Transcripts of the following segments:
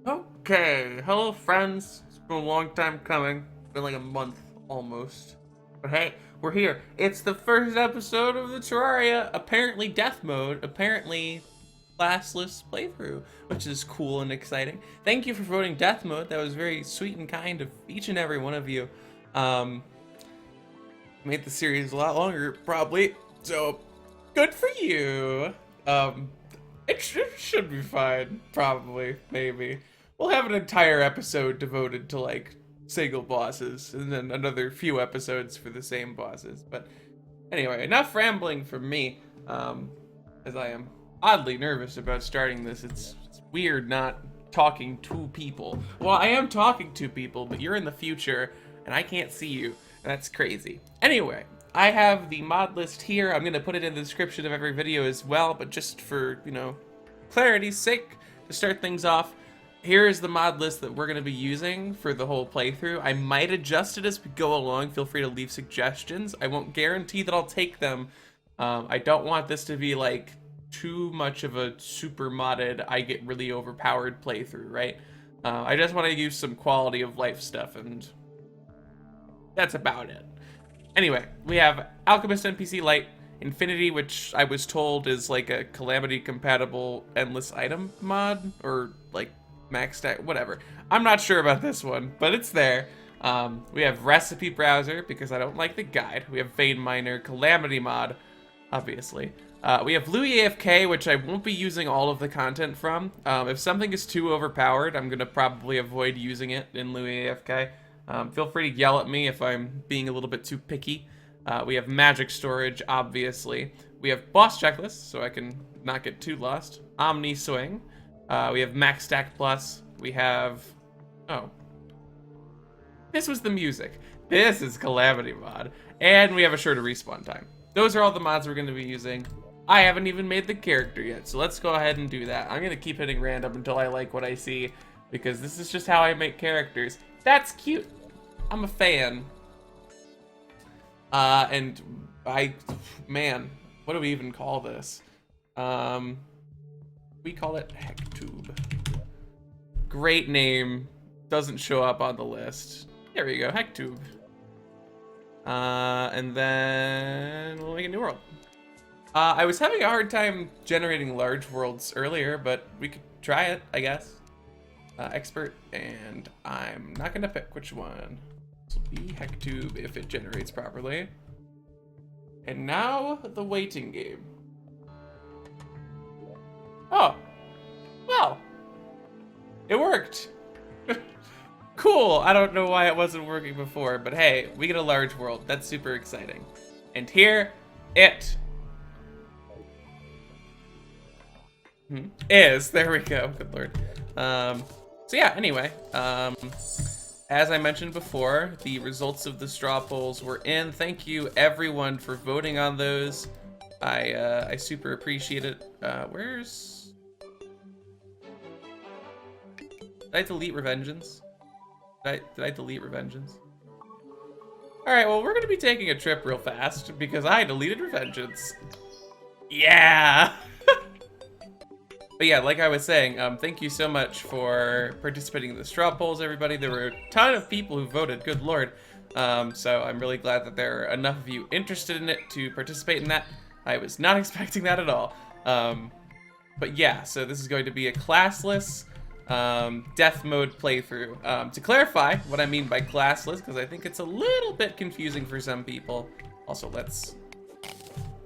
Okay, hello friends. It's been a long time coming. It's been like a month almost. But hey, we're here. It's the first episode of the Terraria, apparently death mode, apparently classless playthrough, which is cool and exciting. Thank you for voting death mode. That was very sweet and kind of each and every one of you. Um, Made the series a lot longer, probably. So, good for you. Um, it should be fine, probably, maybe. We'll have an entire episode devoted to like single bosses, and then another few episodes for the same bosses. But anyway, enough rambling from me, as I am oddly nervous about starting this. It's weird not talking to people. Well, I am talking to people, but you're in the future, and I can't see you. And that's crazy. Anyway, I have the mod list here. I'm gonna put it in the description of every video as well, but just for, clarity's sake, to start things off, here is the mod list that we're gonna be using for the whole playthrough. I might adjust it as we go along. Feel free to leave suggestions. I won't guarantee that I'll take them. I don't want this to be like too much of a super modded, I get really overpowered playthrough, right? I just want to use some quality of life stuff, and that's about it. Anyway, we have Alchemist NPC Lite, Infinity, which I was told is like a Calamity compatible endless item mod, or like MaxStack, whatever. I'm not sure about this one, but it's there. We have RecipeBrowser, because I don't like the guide. We have Veinminer, Calamity mod, obviously. We have Luiafk, which I won't be using all of the content from. If something is too overpowered, I'm gonna probably avoid using it in Luiafk. Feel free to yell at me if I'm being a little bit too picky. We have magic storage, obviously. We have boss checklists, so I can not get too lost. Omniswing. We have MaxStackPlus. We have... Oh. This was the music. This is Calamity mod. And we have a shorter respawn time. Those are all the mods we're going to be using. I haven't even made the character yet, so let's go ahead and do that. I'm going to keep hitting random until I like what I see, because this is just how I make characters. That's cute. I'm a fan. And man, what do we even call this? We call it Hectique. Great name. Doesn't show up on the list. There we go, Hectique. And then we'll make a new world. I was having a hard time generating large worlds earlier, but we could try it, I guess. Expert, and I'm not gonna pick which one. This will be Hectique if it generates properly. And now the waiting game. Oh, well, it worked. Cool. I don't know why it wasn't working before, but hey, we get a large world. That's super exciting. And here it is. There we go. Good lord. So yeah, anyway, as I mentioned before, the results of the straw polls were in. Thank you everyone for voting on those. I super appreciate it. Where's... Did I delete Revengeance? Did I delete Revengeance? Alright, well, we're gonna be taking a trip real fast because I deleted Revengeance. Yeah! But yeah, like I was saying, thank you so much for participating in the straw polls, everybody. There were a ton of people who voted, good lord. So I'm really glad that there are enough of you interested in it to participate in that. I was not expecting that at all. But yeah, so this is going to be a classless death mode playthrough. To clarify what I mean by classless, because I think it's a little bit confusing for some people. Also, let's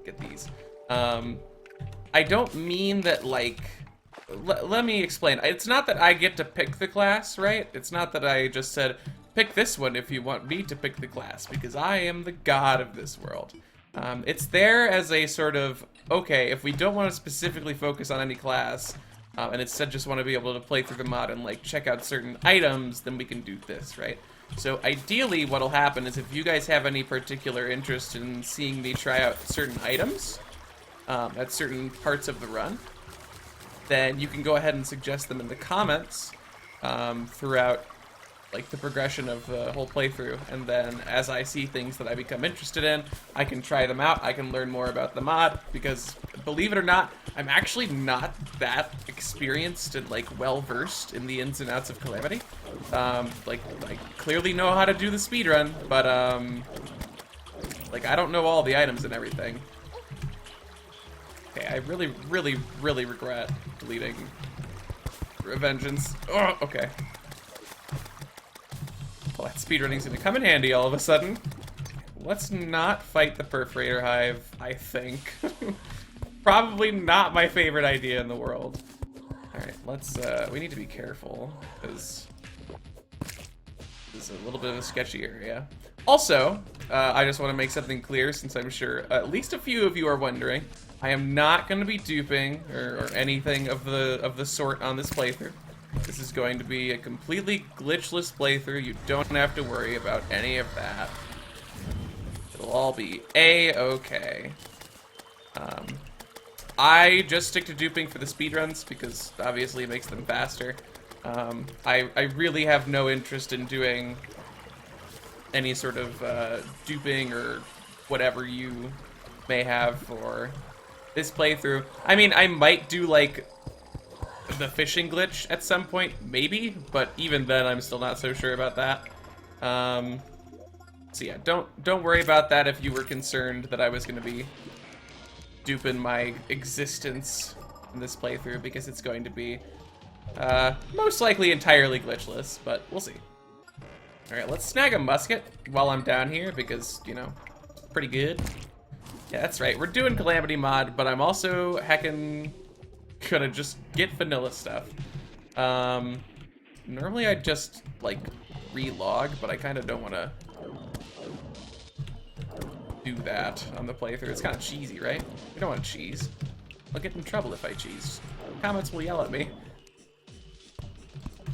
get these. I don't mean that, like... let me explain. It's not that I get to pick the class, right? It's not that I just said, pick this one if you want me to pick the class, because I am the god of this world. It's there as a sort of, okay, if we don't want to specifically focus on any class, and instead just want to be able to play through the mod and like check out certain items, then we can do this, right? So ideally what'll happen is if you guys have any particular interest in seeing me try out certain items at certain parts of the run, then you can go ahead and suggest them in the comments throughout like the progression of the whole playthrough, and then as I see things that I become interested in, I can try them out, I can learn more about the mod, because believe it or not, I'm actually not that experienced and like well-versed in the ins and outs of Calamity. Like I clearly know how to do the speedrun, but like I don't know all the items and everything. Okay, I really, really, really regret deleting Revengeance. Oh, okay. Well, that speedrunning's gonna come in handy all of a sudden. Let's not fight the Perforator Hive, I think. Probably not my favorite idea in the world. Alright, let's, we need to be careful, because this is a little bit of a sketchy area. Also, I just want to make something clear, since I'm sure at least a few of you are wondering. I am not going to be duping or anything of the sort on this playthrough. This is going to be a completely glitchless playthrough. You don't have to worry about any of that. It'll all be A-okay. I just stick to duping for the speedruns because obviously it makes them faster. I really have no interest in doing any sort of duping or whatever you may have for this playthrough. I mean, I might do like the fishing glitch at some point, maybe, but even then I'm still not so sure about that. So yeah, don't worry about that if you were concerned that I was going to be duping my existence in this playthrough, because it's going to be most likely entirely glitchless, but we'll see. Alright, let's snag a musket while I'm down here, because, you know, pretty good. Yeah, that's right, we're doing Calamity mod, but I'm also heckin' gonna just get vanilla stuff. Normally I'd just, like, relog, but I kind of don't want to do that on the playthrough. It's kind of cheesy, right? We don't want to cheese. I'll get in trouble if I cheese. Comments will yell at me.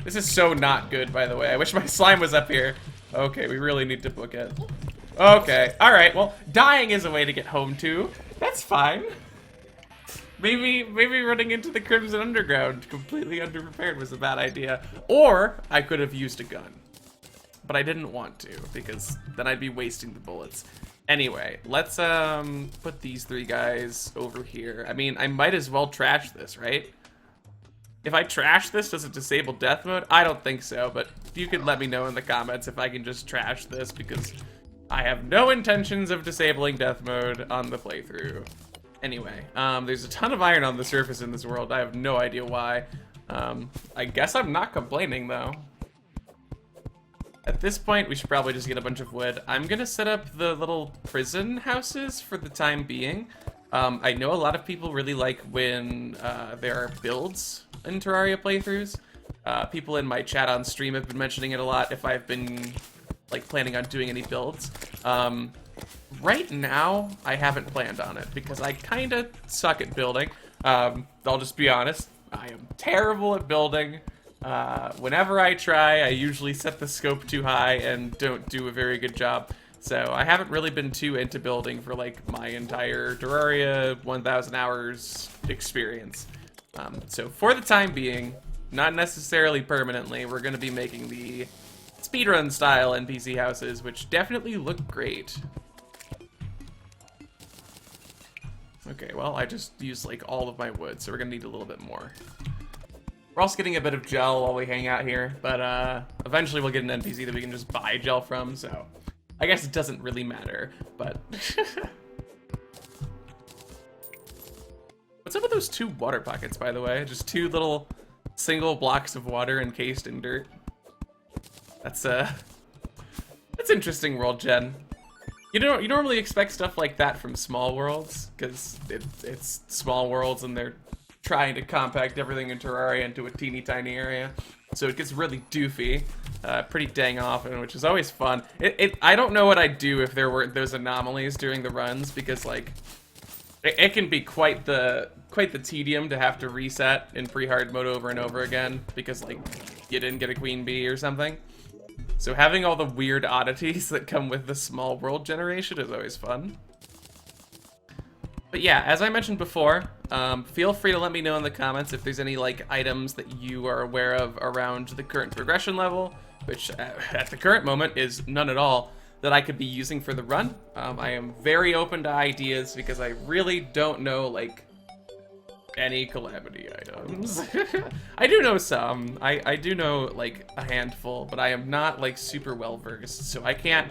This is so not good, by the way. I wish my slime was up here. Okay, we really need to book it. Okay, alright, well, dying is a way to get home to. That's fine. Maybe running into the Crimson Underground completely underprepared was a bad idea. Or I could have used a gun. But I didn't want to, because then I'd be wasting the bullets. Anyway, let's put these three guys over here. I mean, I might as well trash this, right? If I trash this, does it disable death mode? I don't think so, but you could let me know in the comments if I can just trash this, because I have no intentions of disabling death mode on the playthrough. Anyway, there's a ton of iron on the surface in this world. I have no idea why. I guess I'm not complaining, though. At this point, we should probably just get a bunch of wood. I'm gonna set up the little prison houses for the time being. I know a lot of people really like when there are builds in Terraria playthroughs. People in my chat on stream have been mentioning it a lot if I've been like planning on doing any builds. Right now, I haven't planned on it because I kind of suck at building. I'll just be honest. I am terrible at building. Whenever I try, I usually set the scope too high and don't do a very good job. So I haven't really been too into building for like my entire Terraria 1000 hours experience. So for the time being, not necessarily permanently, we're going to be making the speedrun style NPC houses, which definitely look great. Okay, well, I just used like all of my wood, so we're gonna need a little bit more. We're also getting a bit of gel while we hang out here, but eventually we'll get an NPC that we can just buy gel from, so I guess it doesn't really matter, but... What's up with those two water pockets, by the way? Just two little single blocks of water encased in dirt. That's interesting world gen. You normally expect stuff like that from small worlds, because it's small worlds and they're trying to compact everything in Terraria into a teeny tiny area. So it gets really doofy, pretty dang often, which is always fun. I don't know what I'd do if there weren't those anomalies during the runs, because like, it can be quite the tedium to have to reset in pre-hard mode over and over again, because like, you didn't get a queen bee or something. So having all the weird oddities that come with the small world generation is always fun. But yeah, as I mentioned before, feel free to let me know in the comments if there's any like items that you are aware of around the current progression level, which at the current moment is none at all, that I could be using for the run. I am very open to ideas because I really don't know like any Calamity items. I do know some. I do know like a handful, but I am not like super well versed, so I can't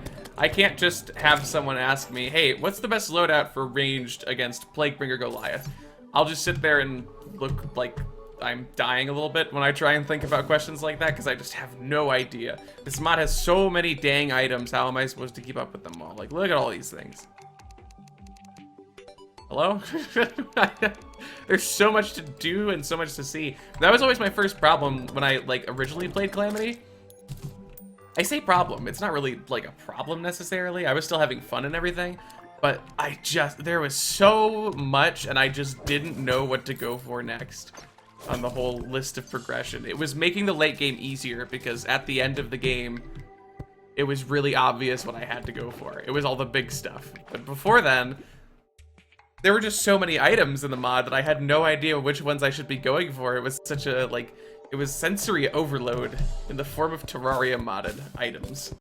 just have someone ask me, hey, what's the best loadout for ranged against Plaguebringer Goliath? I'll just sit there and look like I'm dying a little bit when I try and think about questions like that, because I just have no idea. This mod has so many dang items. How am I supposed to keep up with them all? Like, look at all these things. Hello? There's so much to do and so much to see. That was always my first problem when I like originally played Calamity. I say problem, it's not really like a problem necessarily. I was still having fun and everything, but there was so much and I just didn't know what to go for next on the whole list of progression. It was making the late game easier because at the end of the game, it was really obvious what I had to go for. It was all the big stuff. But before then, there were just so many items in the mod that I had no idea which ones I should be going for. It was such a, like, it was sensory overload in the form of Terraria modded items.